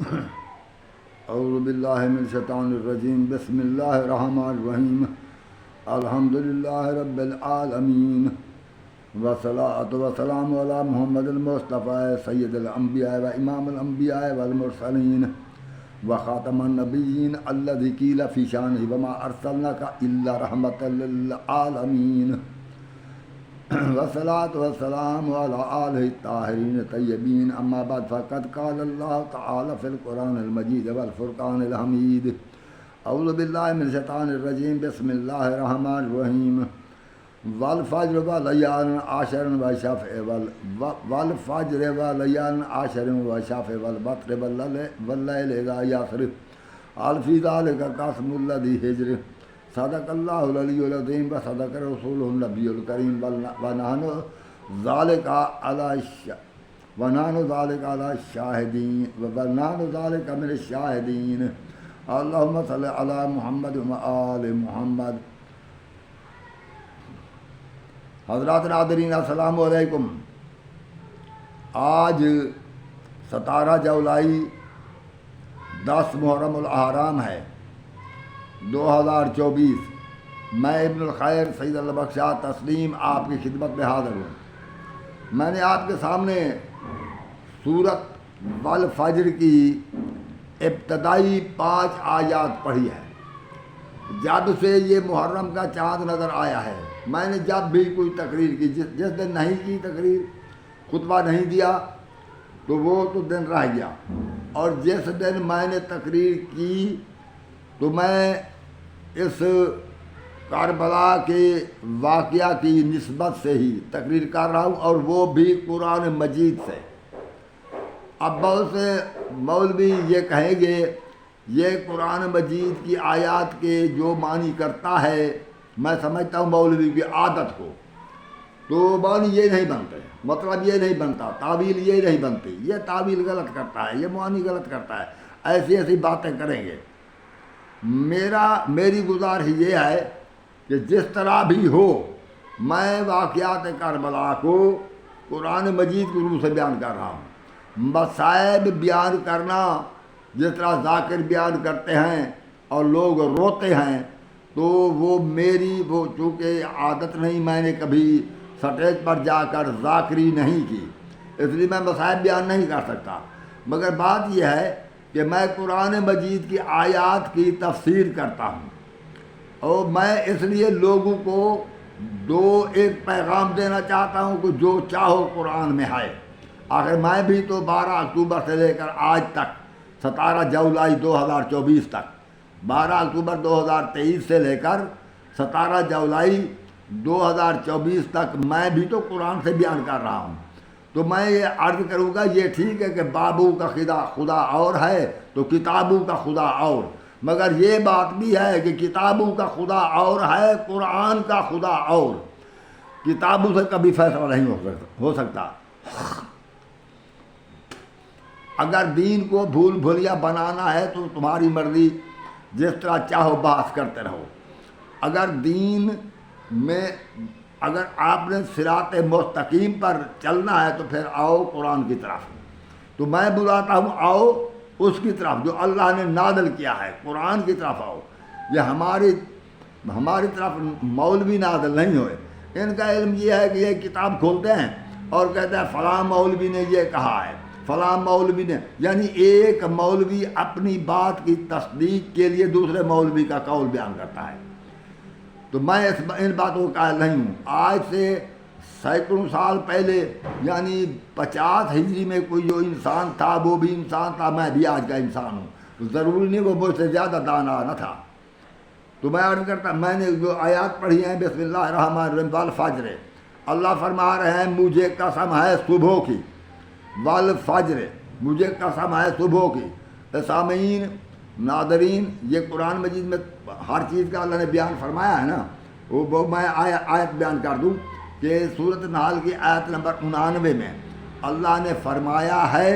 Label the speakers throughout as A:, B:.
A: اعوذ باللہ من الشیطان الرجیم بسم اللہ الرحمن الرحیم الحمدللہ رب العالمین والصلاۃ والسلام علی محمد المصطفیٰ سید الانبیاء و امام الانبیاء والمرسلین وخاتم النبیین الذی قیل فی شانہ وما ارسلناک الا رحمۃ للعالمین والصلاۃ والسلام علی آلہ الطاہرین الطیبین اما بعد فقد قال اللہ تعالی فی القرآن المجید والفرقان الحمید اعوذ باللہ من الشیطان الرجیم بسم اللہ الرحمن الرحیم والفجر ولیال عشر وشفع والفجر ولیال عشر وشفع والبطر واللیل اذا یسر هل فی ذلک قسم الذی حجر صدق اللہ العلی العظیم و صدق رسولہ النبی الکریم ونحن ذالک علی الشاہدین ونحن ذالک من الشاہدین اللہم صلی علی محمد و آل محمد۔ حضرات ناظرین السلام علیکم۔ آج 17 جولائی 10 محرم الاحرام ہے 2024۔ میں ابن الخیر سید البخشا تسلیم آپ کی خدمت میں حاضر ہوں۔ میں نے آپ کے سامنے سورت والفجر کی ابتدائی 5 آیات پڑھی ہے۔ جب سے یہ محرم کا چاند نظر آیا ہے، میں نے جب بھی کوئی تقریر کی، جس دن نہیں کی تقریر، خطبہ نہیں دیا تو وہ تو دن رہ گیا، اور جس دن میں نے تقریر کی تو میں اس کربلا کے واقعہ کی نسبت سے ہی تقریر کر رہا ہوں، اور وہ بھی قرآن مجید سے۔ اب بہت سے مولوی یہ کہیں گے یہ قرآن مجید کی آیات کے جو معنی کرتا ہے، میں سمجھتا ہوں مولوی کی عادت کو، تو معنی یہ نہیں بنتے، مطلب یہ نہیں بنتا، تعویل یہ نہیں بنتی، یہ تعویل غلط کرتا ہے، یہ معنی غلط کرتا ہے، ایسی ایسی باتیں کریں گے۔ میری گزارش یہ ہے کہ جس طرح بھی ہو، میں واقعات کربلا کو قرآن مجید کی روح سے بیان کر رہا ہوں۔ مصائب بیان کرنا جس طرح ذاکر بیان کرتے ہیں اور لوگ روتے ہیں، تو وہ میری چونکہ عادت نہیں، میں نے کبھی سٹیج پر جا کر ذاکری نہیں کی، اس لیے میں مصائب بیان نہیں کر سکتا۔ مگر بات یہ ہے کہ میں قرآن مجید کی آیات کی تفسیر کرتا ہوں، اور میں اس لیے لوگوں کو ایک پیغام دینا چاہتا ہوں کہ جو چاہو قرآن میں ہے۔ آخر میں بھی تو 12 اکتوبر سے لے کر آج تک 17 جولائی 2024 تک، 12 اکتوبر 2023 سے لے کر 17 جولائی 2024 تک میں بھی تو قرآن سے بیان کر رہا ہوں۔ تو میں یہ عرض کروں گا، یہ ٹھیک ہے کہ بابو کا خدا اور ہے تو کتابوں کا خدا اور، مگر یہ بات بھی ہے کہ کتابوں کا خدا اور ہے، قرآن کا خدا اور۔ کتابوں سے کبھی فیصلہ نہیں ہو سکتا۔ اگر دین کو بھول بھولیا بنانا ہے تو تمہاری مرضی، جس طرح چاہو بحث کرتے رہو۔ اگر دین میں اگر آپ نے صراط مستقیم پر چلنا ہے تو پھر آؤ قرآن کی طرف۔ تو میں بلاتا ہوں آؤ اس کی طرف جو اللہ نے نازل کیا ہے، قرآن کی طرف آؤ۔ یہ ہماری طرف مولوی نازل نہیں ہوئے، ان کا علم یہ ہے کہ یہ کتاب کھولتے ہیں اور کہتے ہیں فلاں مولوی نے یہ کہا ہے، فلاں مولوی نے، یعنی ایک مولوی اپنی بات کی تصدیق کے لیے دوسرے مولوی کا قول بیان کرتا ہے۔ تو میں ان باتوں کا قائل نہیں ہوں۔ آج سے سینکڑوں سال پہلے، یعنی 50 ہجری میں کوئی جو انسان تھا وہ بھی انسان تھا، میں بھی آج کا انسان ہوں، تو ضروری نہیں وہ مجھ سے زیادہ دانا نہ تھا۔ تو میں عرض کرتا، میں نے جو آیات پڑھی ہیں بسم اللہ الرحمن الرحیم والفجر، اللہ فرما رہے ہیں مجھے قسم ہے صبح کی، والفجر مجھے قسم ہے صبح کی۔ سامعین ناظرین، یہ قرآن مجید میں ہر چیز کا اللہ نے بیان فرمایا ہے نا، وہ میں آیت بیان کر دوں کہ سورۃ نحل کی آیت نمبر 99 میں اللہ نے فرمایا ہے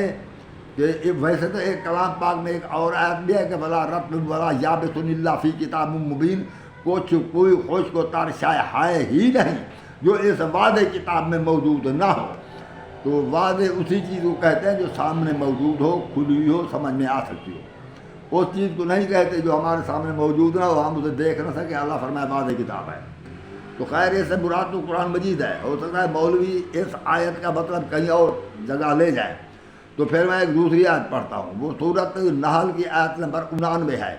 A: کہ ویسے تو ایک کلام پاک میں ایک اور آیت بھی ہے کہ ولا رطب ولا یابس الا فی کتاب مبین، کوئی خشک و تر شے ہے ہی نہیں جو اس وعدے کتاب میں موجود نہ ہو۔ تو واضح اسی چیز کو کہتے ہیں جو سامنے موجود ہو، کھلی ہوئی ہو، سمجھ میں آ سکتی ہو۔ اس چیز کو نہیں کہتے جو ہمارے سامنے موجود نہ ہو، ہم اسے دیکھ نہ سکیں۔ اللہ فرمائے واضح کتاب ہے۔ تو خیر اس سے مراد تو قرآن مجید ہے۔ ہو سکتا ہے مولوی اس آیت کا مطلب کہیں اور جگہ لے جائے، تو پھر میں ایک دوسری آیت پڑھتا ہوں۔ وہ سورۃ نحل کی آیت نمبر 99 ہے،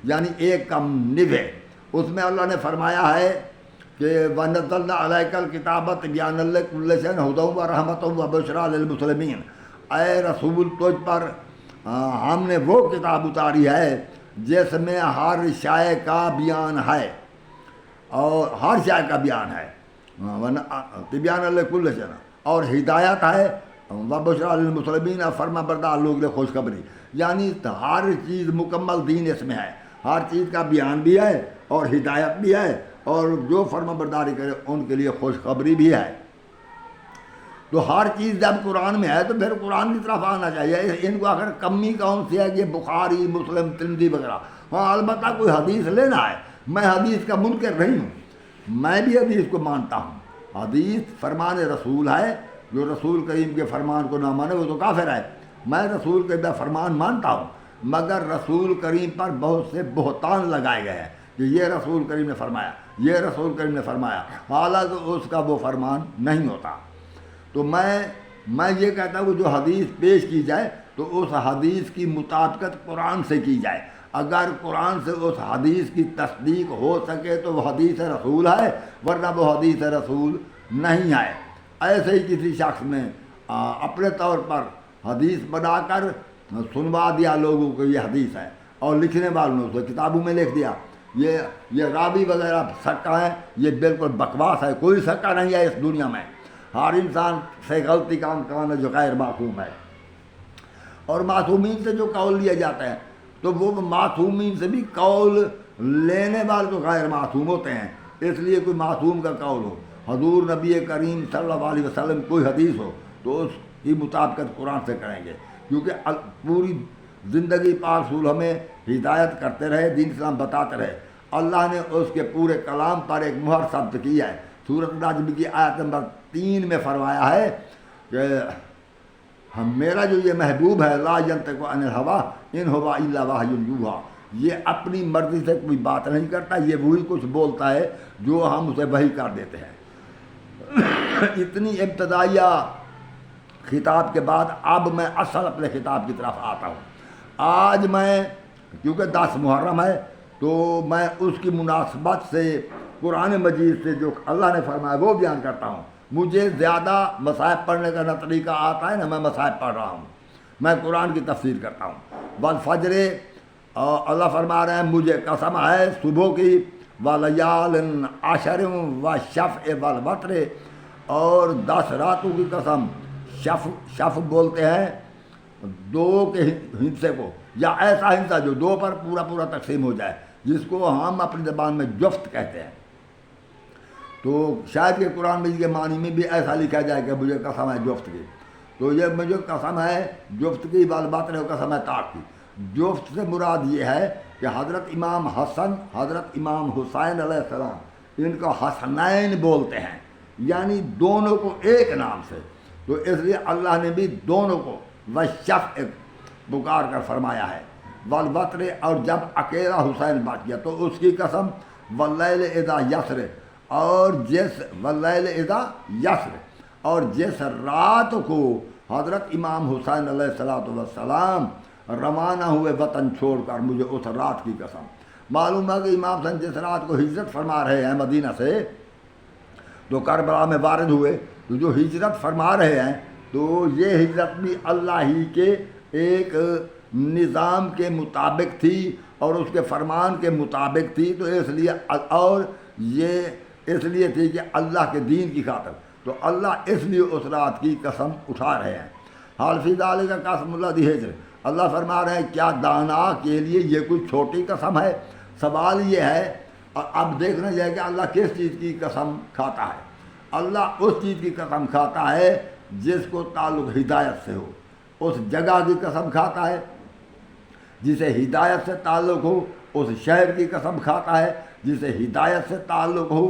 A: یعنی 1:9 ہے۔ اس میں اللہ نے فرمایا ہے کہ وَنَزَّلْنَا عَلَيْكَ الْكِتَابَ تِبْيَانًا لِكُلِّ شَيْءٍ هُدًى وَرَحْمَةً وَبُشْرَىٰ لِلْمُسْلِمِينَ۔ اے رسول تجھ پر ہم نے وہ کتاب اتاری ہے جس میں ہر شے کا بیان ہے، اور ہر شے کا بیان ہے، تبیان لکل شیء، اور ہدایت ہے، وبشریٰ للمسلمین، فرما بردار لوگ نے خوشخبری۔ یعنی ہر چیز مکمل دین اس میں ہے، ہر چیز کا بیان بھی ہے اور ہدایت بھی ہے، اور جو فرما برداری کرے ان کے لیے خوشخبری بھی ہے۔ تو ہر چیز جب قرآن میں ہے تو پھر قرآن کی طرف آنا چاہیے۔ ان کو آخر کمی کون سی ہے کہ بخاری، مسلم، ترمذی وغیرہ؟ ہاں البتہ کوئی حدیث لینا ہے۔ میں حدیث کا منکر نہیں ہوں، میں بھی حدیث کو مانتا ہوں۔ حدیث فرمان رسول ہے، جو رسول کریم کے فرمان کو نہ مانے وہ تو کافر ہے۔ میں رسول کے فرمان مانتا ہوں، مگر رسول کریم پر بہت سے بہتان لگائے گئے ہیں کہ یہ رسول کریم نے فرمایا، یہ رسول کریم نے فرمایا، حالانکہ اس کا وہ فرمان نہیں ہوتا۔ تو میں یہ کہتا ہوں کہ جو حدیث پیش کی جائے تو اس حدیث کی مطابقت قرآن سے کی جائے۔ اگر قرآن سے اس حدیث کی تصدیق ہو سکے تو وہ حدیث رسول ہے، ورنہ وہ حدیث رسول نہیں ہے۔ ایسے ہی کسی شخص نے اپنے طور پر حدیث بنا کر سنوا دیا لوگوں کو یہ حدیث ہے، اور لکھنے والوں نے اسے کتابوں میں لکھ دیا، یہ راوی وغیرہ سکہ ہے، یہ بالکل بکواس ہے۔ کوئی سکہ نہیں ہے اس دنیا میں، ہر انسان سے غلطی کام ہے جو غیر معصوم ہے۔ اور معصومین سے جو قول لیا جاتا ہے تو وہ معصومین سے بھی قول لینے والے تو غیر معصوم ہوتے ہیں، اس لیے کوئی معصوم کا قول ہو، حضور نبی کریم صلی اللہ علیہ وسلم کوئی حدیث ہو تو اس کی مطابقت قرآن سے کریں گے، کیونکہ پوری زندگی پاک رسول ہمیں ہدایت کرتے رہے، دین اسلام بتاتے رہے۔ اللہ نے اس کے پورے کلام پر ایک مہر ثبت کی ہے۔ سورۃ نجم کی آیت نمبر 3 میں فرمایا ہے کہ میرا جو یہ محبوب ہے لا ینطق عن الہوی ان ہوا الا وحی یوحیٰ، یہ اپنی مرضی سے کوئی بات نہیں کرتا، یہ وہی کچھ بولتا ہے جو ہم اسے وحی کر دیتے ہیں۔ اتنی ابتدائیہ خطاب کے بعد اب میں اصل اپنے خطاب کی طرف آتا ہوں۔ آج میں کیونکہ 10 محرم ہے تو میں اس کی مناسبت سے قرآن مجید سے جو اللہ نے فرمایا وہ بیان کرتا ہوں۔ مجھے زیادہ مصائب پڑھنے کا نہ طریقہ آتا ہے نہ میں مصائب پڑھ رہا ہوں، میں قرآن کی تفسیر کرتا ہوں۔ والفجر، اللہ فرما رہے ہیں مجھے قسم ہے صبح کی، ولیال عشر والشفع والوتر، اور 10 راتوں کی قسم۔ شفع بولتے ہیں 2 کے ہندسے کو، یا ایسا ہندسہ جو 2 پر پورا تقسیم ہو جائے، جس کو ہم اپنی زبان میں جفت کہتے ہیں۔ تو شاید کہ قرآن مجید کے معنی میں بھی ایسا لکھا جائے کہ مجھے قسم ہے جفت کی، تو یہ مجھے قسم ہے جفت کی، والبتر قسم ہے طاق کی۔ جفت سے مراد یہ ہے کہ حضرت امام حسن، حضرت امام حسین علیہ السلام، ان کو حسنین بولتے ہیں، یعنی دونوں کو ایک نام سے۔ تو اس لیے اللہ نے بھی دونوں کو والشفع پکار کر فرمایا ہے، والوتر، اور جب اکیلا حسین بچ گیا تو اس کی قسم، واللیل اذا یسر، اور واللیل اذا یسر، اور جس رات کو حضرت امام حسین علیہ السلام روانہ ہوئے وطن چھوڑ کر، مجھے اس رات کی قسم۔ معلوم ہے کہ امام حسین جس رات کو ہجرت فرما رہے ہیں مدینہ سے، تو کربلا میں وارد ہوئے، تو جو ہجرت فرما رہے ہیں تو یہ ہجرت بھی اللہ ہی کے ایک نظام کے مطابق تھی اور اس کے فرمان کے مطابق تھی، تو اس لیے، اور یہ اس لیے تھی کہ اللہ کے دین کی خاطر، تو اللہ اس لیے اس رات کی قسم اٹھا رہے ہیں۔ حال فی ذالک قسم الذی ہجر، اللہ فرما رہے ہیں کیا دانا کے لیے یہ کوئی چھوٹی قسم ہے؟ سوال یہ ہے، اب دیکھنا چاہیے کہ اللہ کس چیز کی قسم کھاتا ہے۔ اللہ اس چیز کی قسم کھاتا ہے جس کو تعلق ہدایت سے ہو، اس جگہ کی قسم کھاتا ہے جسے ہدایت سے تعلق ہو، اس شہر کی قسم کھاتا ہے جسے ہدایت سے تعلق ہو،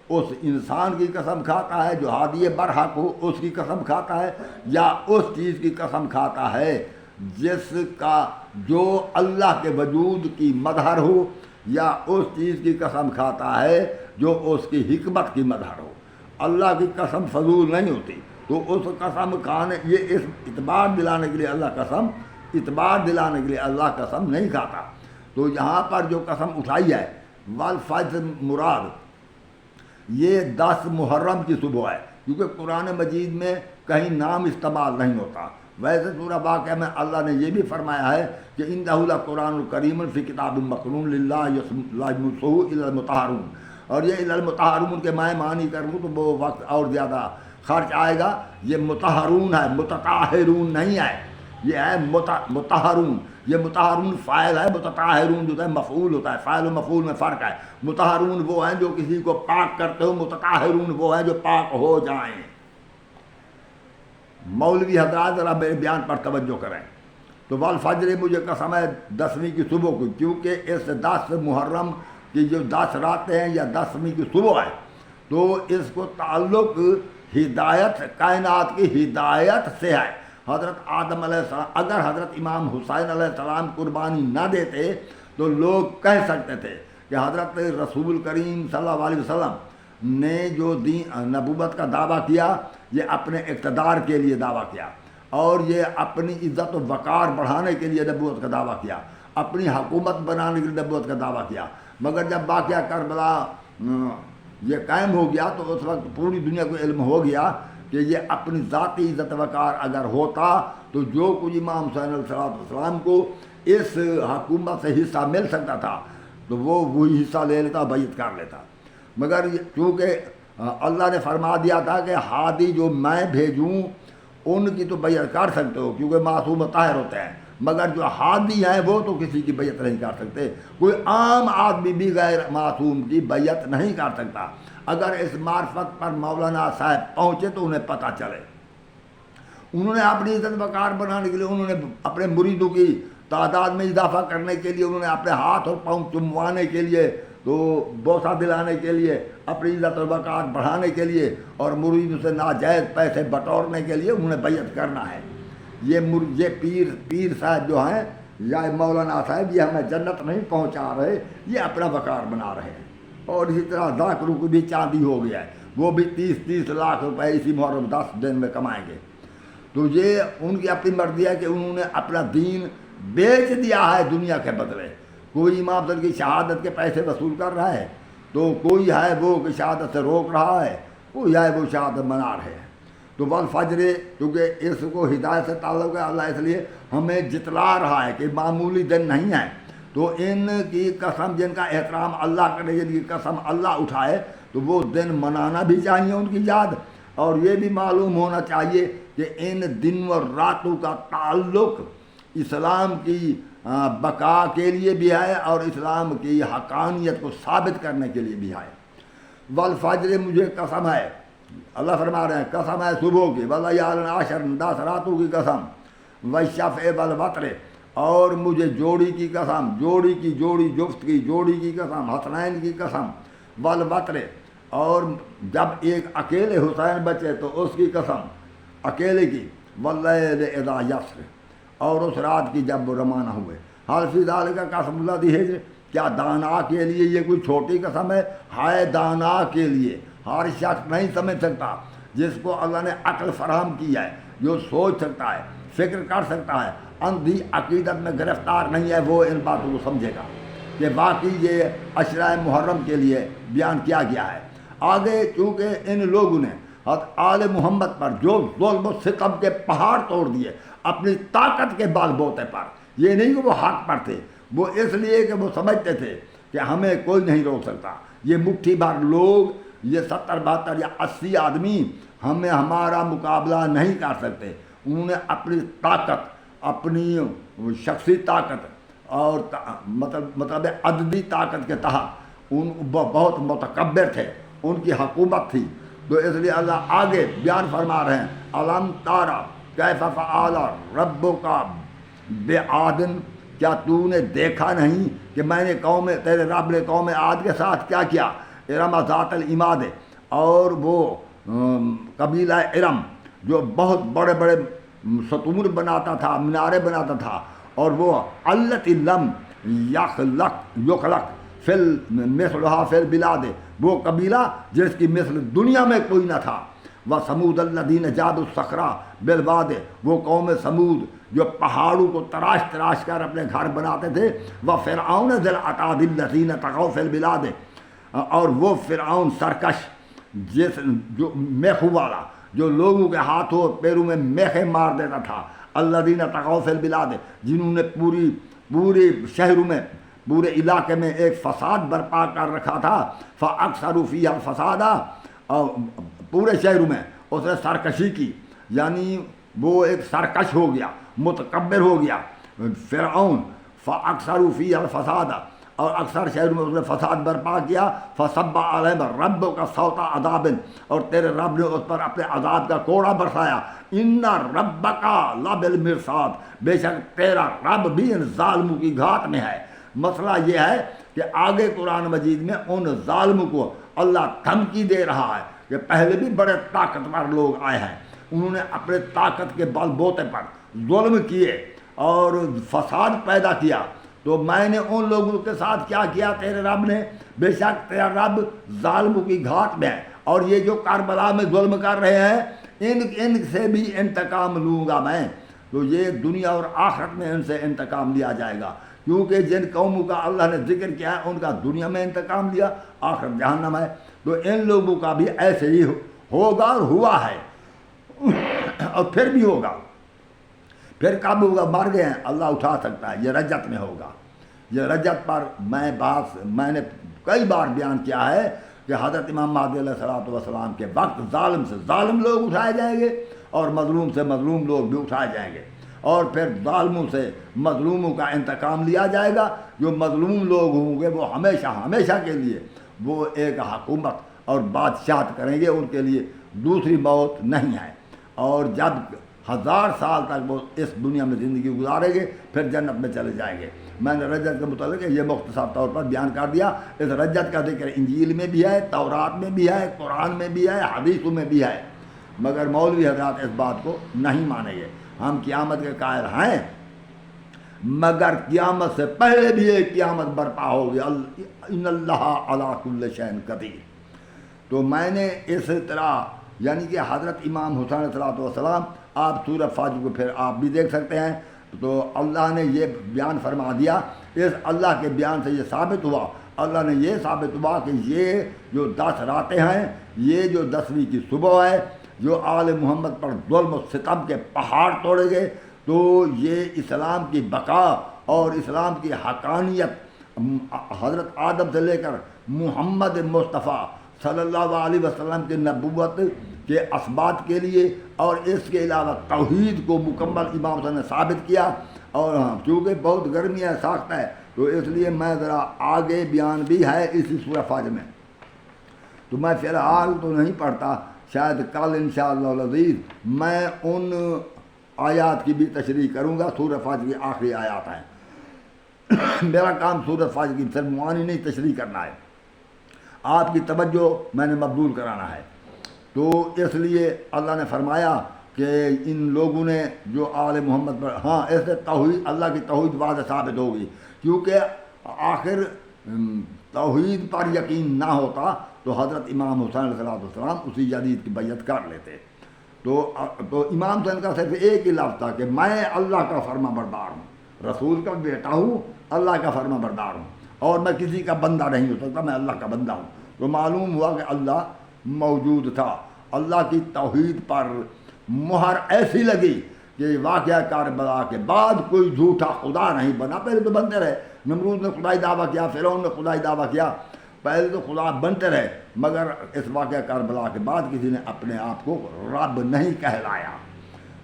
A: اس انسان کی قسم کھاتا ہے جو ہادی برحق ہو، اس کی قسم کھاتا ہے، یا اس چیز کی قسم کھاتا ہے جس کا جو اللہ کے وجود کی مظہر ہو، یا اس چیز کی قسم کھاتا ہے جو اس کی حکمت کی مظہر ہو۔ اللہ کی قسم فضول نہیں ہوتی، تو اس قسم کھانے، یہ اس اعتبار دلانے کے لیے اعتبار دلانے کے لیے اللہ قسم نہیں کھاتا۔ تو یہاں پر جو قسم اٹھائی ہے والفجر مراد، یہ 10 محرم کی صبح ہے، کیونکہ قرآن مجید میں کہیں نام استعمال نہیں ہوتا۔ ویسے سورہ واقعہ میں اللہ نے یہ بھی فرمایا ہے کہ انہ لقرآن الکریم فی کتاب مکنون للہ لا یمسہ الا المطہرون، اور یہ الا المطہرون کے میں معنی کروں تو وہ وقت اور زیادہ خرچ آئے گا۔ یہ مطہرون ہے، متطہرون نہیں ہے، یہ ہے مطہرون۔ یہ مطہرون فاعل ہے، متطہرون جو ہے مفعول ہوتا ہے، فاعل و مفعول میں فرق ہے۔ مطہرون وہ ہیں جو کسی کو پاک کرتے ہو، متطہرون وہ ہیں جو پاک ہو جائیں۔ مولوی حضرات ذرا میرے بیان پر توجہ کریں۔ تو والفجر مجھے قسم ہے 10ویں کی صبح کو، کیونکہ اس 10 محرم کی جو 10 راتیں ہیں یا 10ویں کی صبح ہے، تو اس کو تعلق ہدایت، کائنات کی ہدایت سے ہے۔ حضرت آدم علیہ السلام، اگر حضرت امام حسین علیہ السلام قربانی نہ دیتے تو لوگ کہہ سکتے تھے کہ حضرت رسول کریم صلی اللہ علیہ وسلم نے جو دین نبوت کا دعویٰ کیا، یہ اپنے اقتدار کے لیے دعویٰ کیا، اور یہ اپنی عزت و وقار بڑھانے کے لیے نبوت کا دعویٰ کیا، اپنی حکومت بنانے کے لیے نبوت کا دعویٰ کیا۔ مگر جب واقعہ کربلا یہ قائم ہو گیا تو اس وقت پوری دنیا کو علم ہو گیا کہ یہ اپنی ذاتی عزت وقار اگر ہوتا تو جو کچھ امام حسین علیہ السلام کو اس حکومت سے حصہ مل سکتا تھا تو وہ وہی حصہ لے لیتا، بیعت کر لیتا۔ مگر چونکہ اللہ نے فرما دیا تھا کہ ہادی جو میں بھیجوں ان کی تو بیعت کر سکتے ہو کیونکہ معصوم و طاہر ہوتے ہیں، مگر جو ہادی ہیں وہ تو کسی کی بیعت نہیں کر سکتے۔ کوئی عام آدمی بھی غیر معصوم کی بیعت نہیں کر سکتا۔ اگر اس معرفت پر مولانا صاحب پہنچے تو انہیں پتہ چلے، انہوں نے اپنی عزت وقار بنانے کے لیے، انہوں نے اپنے مریدوں کی تعداد میں اضافہ کرنے کے لیے، انہوں نے اپنے ہاتھ اور پاؤں چموانے کے لیے، تو بوسہ دلانے کے لیے، اپنی عزت وقار بڑھانے کے لیے اور مریدوں سے ناجائز پیسے بٹورنے کے لیے انہوں نے بیعت کرنا ہے۔ یہ پیر صاحب جو ہیں یا مولانا صاحب، یہ ہمیں جنت نہیں پہنچا رہے، یہ اپنا وقار بنا رہے ہیں۔ اور اسی طرح ذاکروں کو بھی چاندی ہو گیا ہے، وہ بھی 30 لاکھ روپے اسی محرم 10 دن میں کمائیں گے۔ تو یہ ان کی اپنی مرضی ہے کہ انہوں نے اپنا دین بیچ دیا ہے دنیا کے بدلے۔ کوئی امام صاحب کی شہادت کے پیسے وصول کر رہا ہے، تو کوئی ہے وہ کہ شہادت سے روک رہا ہے، کوئی ہے وہ شہادت منا رہے ہیں۔ تو والفجر، کیونکہ اس کو ہدایت سے تعلق ہے، اللہ اس لیے ہمیں جتلا رہا ہے کہ معمولی دن نہیں ہے۔ تو ان کی قسم جن کا احترام اللہ کرے، جن کی قسم اللہ اٹھائے، تو وہ دن منانا بھی چاہیے ان کی یاد، اور یہ بھی معلوم ہونا چاہیے کہ ان دنوں اور راتوں کا تعلق اسلام کی بقا کے لیے بھی ہے اور اسلام کی حقانیت کو ثابت کرنے کے لیے بھی ہے۔ والفجر مجھے قسم ہے، اللہ فرما رہے ہیں قسم ہے صبح کی، ولیال عشر 10 راتوں کی قسم، والشفع والوتر، اور مجھے جوڑی کی قسم، جوڑی کی جوڑی، جفت کی جوڑی کی قسم، حسنین کی قسم، والوتر، اور جب ایک اکیلے حسین بچے تو اس کی قسم اکیلے کی، واللیل اذا یسر، اور اس رات کی جب وہ روانہ ہوئے۔ حال فی ذالک قسم اللہ دی ہے، کیا دانا کے لیے یہ کوئی چھوٹی قسم ہے دانا کے لیے۔ ہر شخص نہیں سمجھ سکتا، جس کو اللہ نے عقل فراہم کی ہے، جو سوچ سکتا ہے، فکر کر سکتا ہے، اندھی عقیدت میں گرفتار نہیں ہے، وہ ان باتوں کو سمجھے گا کہ واقعی یہ عشرہ محرم کے لیے بیان کیا گیا ہے۔ آگے چونکہ ان لوگوں نے حضرت آل محمد پر جو ظلم و ستم کے پہاڑ توڑ دیے اپنی طاقت کے بال بوتے پر، یہ نہیں کہ وہ حق پر تھے، وہ اس لیے کہ وہ سمجھتے تھے کہ ہمیں کوئی نہیں روک سکتا، یہ مٹھی بھر لوگ، یہ 70 72 یا 80 آدمی ہمیں ہمارا مقابلہ نہیں کر سکتے۔ انہوں نے اپنی طاقت، اپنی شخصی طاقت اور مطلب عددی طاقت کے تحت ان بہت متکبر تھے، ان کی حکومت تھی۔ تو اس لیے اللہ آگے بیان فرما رہے ہیں، الم تارا کیف فعل ربک بعاد، کیا تو نے دیکھا نہیں کہ میں نے تیرے رب نے قوم عاد کے ساتھ کیا کیا۔ ارم ذات العماد، اور وہ قبیلہ ارم جو بہت بڑے بڑے ستون بناتا تھا، مینارے بناتا تھا، اور وہ التی لم یخلق فل مثلھا فی البلاد، وہ قبیلہ جس کی مثل دنیا میں کوئی نہ تھا۔ وہ سمود الذین جابوا الصخرا بالواد، وہ قوم سمود جو پہاڑوں کو تراش تراش کر اپنے گھر بناتے تھے۔ وہ فرعون ذی الاوتاد الذین طغوا فی البلاد، اور وہ فرعون سرکش جو میخوں والا، جو لوگوں کے ہاتھوں پیروں میں میخیں مار دیتا تھا۔ الذین طغوا فی البلاد، جنہوں نے پوری شہروں میں، پورے علاقے میں ایک فساد برپا کر رکھا تھا۔ فاکثروا فیہا الفساد، اور پورے شہروں میں اس نے سرکشی کی، یعنی وہ ایک سرکش ہو گیا، متکبر ہو گیا فرعون۔ فاکثروا فیہا الفساد، اور اکثر شہروں میں اس نے فساد برپا کیا۔ فصب علیہم ربک صوت عذاب، اور تیرے رب نے اس پر اپنے عذاب کا کوڑا برسایا۔ ان ربک لبالمرصاد، بے شک تیرا رب بھی ان ظالموں کی گھات میں ہے۔ مسئلہ یہ ہے کہ آگے قرآن مجید میں ان ظالموں کو اللہ دھمکی دے رہا ہے کہ پہلے بھی بڑے طاقتور لوگ آئے ہیں، انہوں نے اپنے طاقت کے بل بوتے پر ظلم کیے اور فساد پیدا کیا، تو میں نے ان لوگوں کے ساتھ کیا کیا تیرے رب نے؟ بے شک تیرا رب ظالموں کی گھات میں ہے، اور یہ جو کربلا میں ظلم کر رہے ہیں ان سے بھی انتقام لوں گا میں۔ تو یہ دنیا اور آخرت میں ان سے انتقام لیا جائے گا، کیونکہ جن قوموں کا اللہ نے ذکر کیا ہے ان کا دنیا میں انتقام لیا، آخرت جہنم ہے۔ تو ان لوگوں کا بھی ایسے ہی ہوگا اور ہوا ہے اور پھر بھی ہوگا۔ پھر کب ہوگا؟ مر گئے ہیں، اللہ اٹھا سکتا ہے، یہ رجت میں ہوگا۔ یہ رجت پر میں نے کئی بار بیان کیا ہے کہ حضرت امام مہدی علیہ الصلوۃ والسلام کے وقت ظالم سے ظالم لوگ اٹھائے جائیں گے، اور مظلوم سے مظلوم لوگ بھی اٹھائے جائیں گے، اور پھر ظالموں سے مظلوموں کا انتقام لیا جائے گا۔ جو مظلوم لوگ ہوں گے وہ ہمیشہ ہمیشہ کے لیے وہ ایک حکومت اور بادشاہت کریں گے، ان کے لیے دوسری موت نہیں ہے، اور جب 1000 سال تک وہ اس دنیا میں زندگی گزاریں گے پھر جنت میں چلے جائیں گے۔ میں نے رجت کے متعلق یہ مختصر طور پر بیان کر دیا۔ اس رجت کا ذکر انجیل میں بھی ہے، تورات میں بھی ہے، قرآن میں بھی ہے، حدیثوں میں بھی ہے، مگر مولوی حضرات اس بات کو نہیں مانیں گے۔ ہم قیامت کے قائل ہیں، مگر قیامت سے پہلے بھی ایک قیامت برپا ہوگی۔ ان اللہ علی کل شیء قدیر۔ تو میں نے اس طرح یعنی کہ حضرت امام حسین علیہ السلام، آپ سورہ فجر کو پھر آپ بھی دیکھ سکتے ہیں، تو اللہ نے یہ بیان فرما دیا۔ اس اللہ کے بیان سے یہ ثابت ہوا، اللہ نے یہ ثابت ہوا کہ یہ جو 10 راتیں ہیں، یہ جو 10ویں کی صبح ہے، جو آل محمد پر ظلم و ستم کے پہاڑ توڑے گئے، تو یہ اسلام کی بقا اور اسلام کی حقانیت حضرت آدم سے لے کر محمد مصطفیٰ صلی اللہ علیہ وسلم کی نبوت کے اثبات کے لیے، اور اس کے علاوہ توحید کو مکمل امام صاحب نے ثابت کیا۔ اور چونکہ بہت گرمی ہے، سخت ہے، تو اس لیے میں ذرا آگے بیان بھی ہے اسی سورہ فجر میں، تو میں فی الحال تو نہیں پڑھتا، شاید کل انشاءاللہ العزیز میں ان آیات کی بھی تشریح کروں گا۔ سورہ فجر کی آخری آیات ہیں، میرا کام سورہ فجر کی صرف معانی نہیں تشریح کرنا ہے، آپ کی توجہ میں نے مبذول کرانا ہے۔ تو اس لیے اللہ نے فرمایا کہ ان لوگوں نے جو آل محمد پر، ہاں ایسے توحید، اللہ کی توحید واضح ثابت ہوگی، کیونکہ آخر توحید پر یقین نہ ہوتا تو حضرت امام حسین علیہ السلام اسی جدید کی بیعت کر لیتے۔ تو امام حسین کا صرف ایک ہی لفظ تھا کہ میں اللہ کا فرما بردار ہوں، رسول کا بیٹا ہوں، اللہ کا فرما بردار ہوں، اور میں کسی کا بندہ نہیں ہو سکتا، میں اللہ کا بندہ ہوں۔ تو معلوم ہوا کہ اللہ موجود تھا۔ اللہ کی توحید پر مہر ایسی لگی کہ واقعہ کربلا کے بعد کوئی جھوٹا خدا نہیں بنا۔ پہلے تو بنتے رہے، نمرود نے خدائی دعویٰ کیا، فرعون نے خدائی دعویٰ کیا، پہلے تو خدا بنتے رہے، مگر اس واقعہ کربلا کے بعد کسی نے اپنے آپ کو رب نہیں کہلایا۔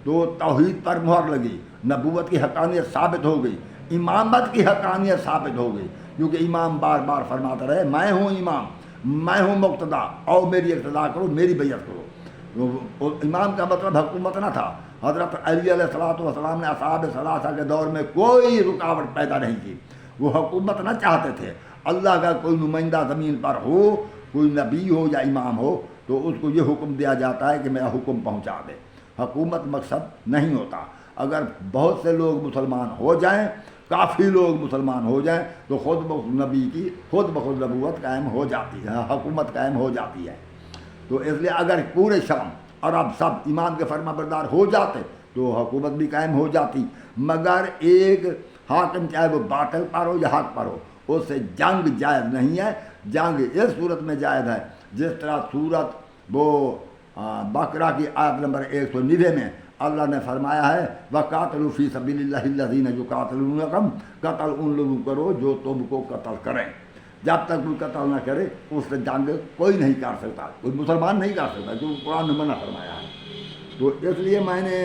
A: تو توحید پر مہر لگی، نبوت کی حقانیت ثابت ہو گئی، امامت کی حقانیت ثابت ہو گئی، کیونکہ امام بار بار فرماتا رہے میں ہوں امام، میں ہوں مقتدا، اور میری اقتدا کرو، میری بیعت کرو۔ امام کا مطلب حکومت نہ تھا۔ حضرت علی علیہ السلام نے اصحاب ثلاثہ کے دور میں کوئی رکاوٹ پیدا نہیں کی، وہ حکومت نہ چاہتے تھے، اللہ کا کوئی نمائندہ زمین پر ہو کوئی نبی ہو یا امام ہو تو اس کو یہ حکم دیا جاتا ہے کہ میرا حکم پہنچا دے. حکومت مقصد نہیں ہوتا. اگر بہت سے لوگ مسلمان ہو جائیں، کافی لوگ مسلمان ہو جائیں تو خود بخود نبی کی خود بخود نبوت قائم ہو جاتی ہے، حکومت قائم ہو جاتی ہے. تو اس لیے اگر پورے شام عرب سب امام کے فرما بردار ہو جاتے تو حکومت بھی قائم ہو جاتی. مگر ایک حاکم چاہے وہ باطل پر ہو یا حق پر ہو، اس سے جنگ جائز نہیں ہے. جنگ اس صورت میں جائز ہے جس طرح صورت وہ بقرہ کی آیت نمبر 190 میں اللہ نے فرمایا ہے وَقَاتِلُوا فِي سَبِيلِ اللَّهِ الَّذِينَ يُقَاتِلُونَكُمْ. قتل ان لوگوں کرو جو تم کو قتل کریں. جب تک کوئی قتل نہ کرے اس سے جنگ کوئی نہیں کر سکتا، کوئی مسلمان نہیں کر سکتا، جو قرآن نے منع فرمایا ہے. تو اس لیے میں نے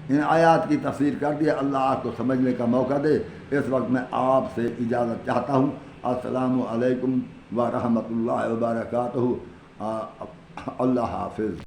A: ان آیات کی تفسیر کر دی. اللہ آپ کو سمجھنے کا موقع دے. اس وقت میں آپ سے اجازت چاہتا ہوں. السلام علیکم ورحمۃ اللہ وبرکاتہ. اللہ حافظ.